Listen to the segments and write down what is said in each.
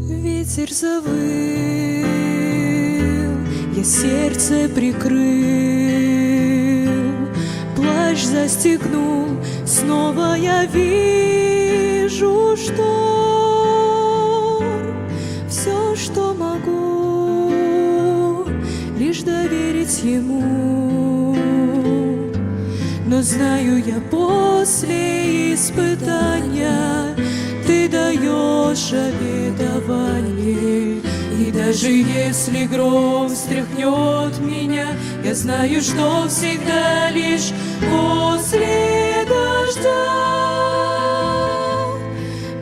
Ветер завыл, я сердце прикрыл, плащ застегнул, снова я вижу шторм. Все, что могу, лишь доверить ему. Но знаю я, после испытания ты даешь обетование. И даже если гром встряхнет меня, я знаю, что всегда лишь после дождя.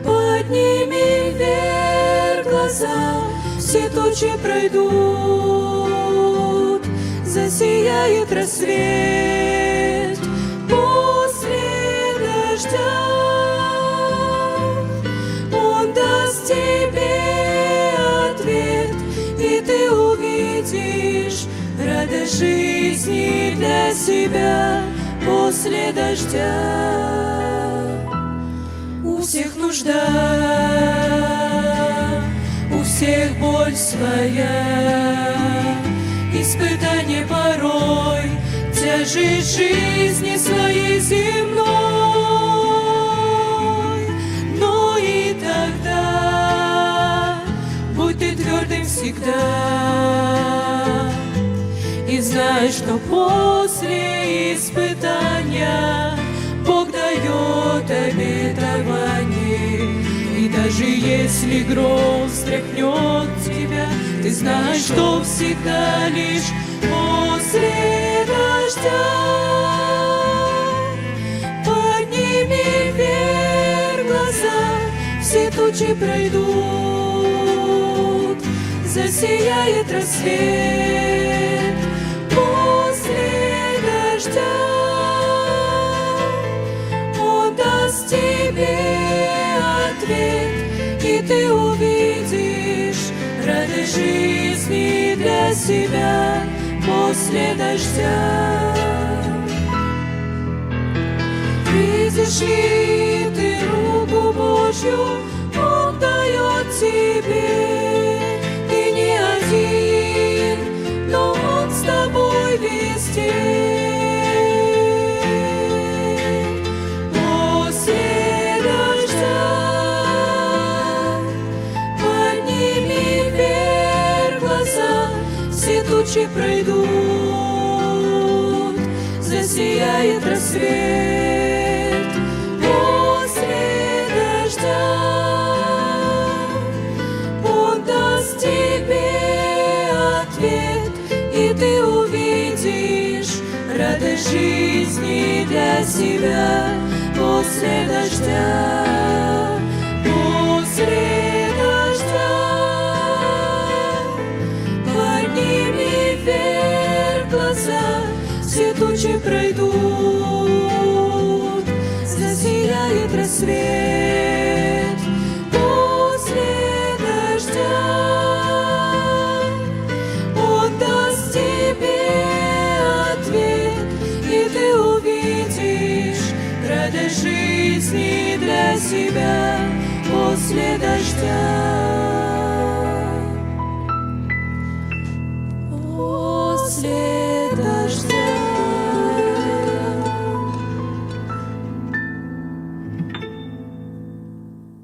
Подними вверх глаза, все тучи пройдут, засияет рассвет после дождя. Он даст тебе ответ, и ты увидишь радость жизни для себя после дождя. У всех нужда, у всех боль своя, испытание порой, тяжесть жизни своей земной. Но и тогда будь ты твердым всегда, и знай, что после испытания Бог дает обетование. И даже если гром встряхнет тебя, ты знаешь, что всегда лишь после дождя. Подними вверх глаза, все тучи пройдут, засияет рассвет после дождя. Он даст тебе ответ, и ты увидишь радость жизни для себя после дождя. Видишь ли ты руку Божью, Он дает тебе, ты не один, но Он с тобой везде. После дождя подними вверх глаза, все тучи пройдут, засияет рассвет после дождя. Он даст тебе ответ, и ты увидишь радость жизни для себя после дождя. После дождя подними вверх глаза, все тучи пройдут, засияет рассвет после дождя. Он даст тебе ответ, и ты увидишь радость жизни для себя после дождя.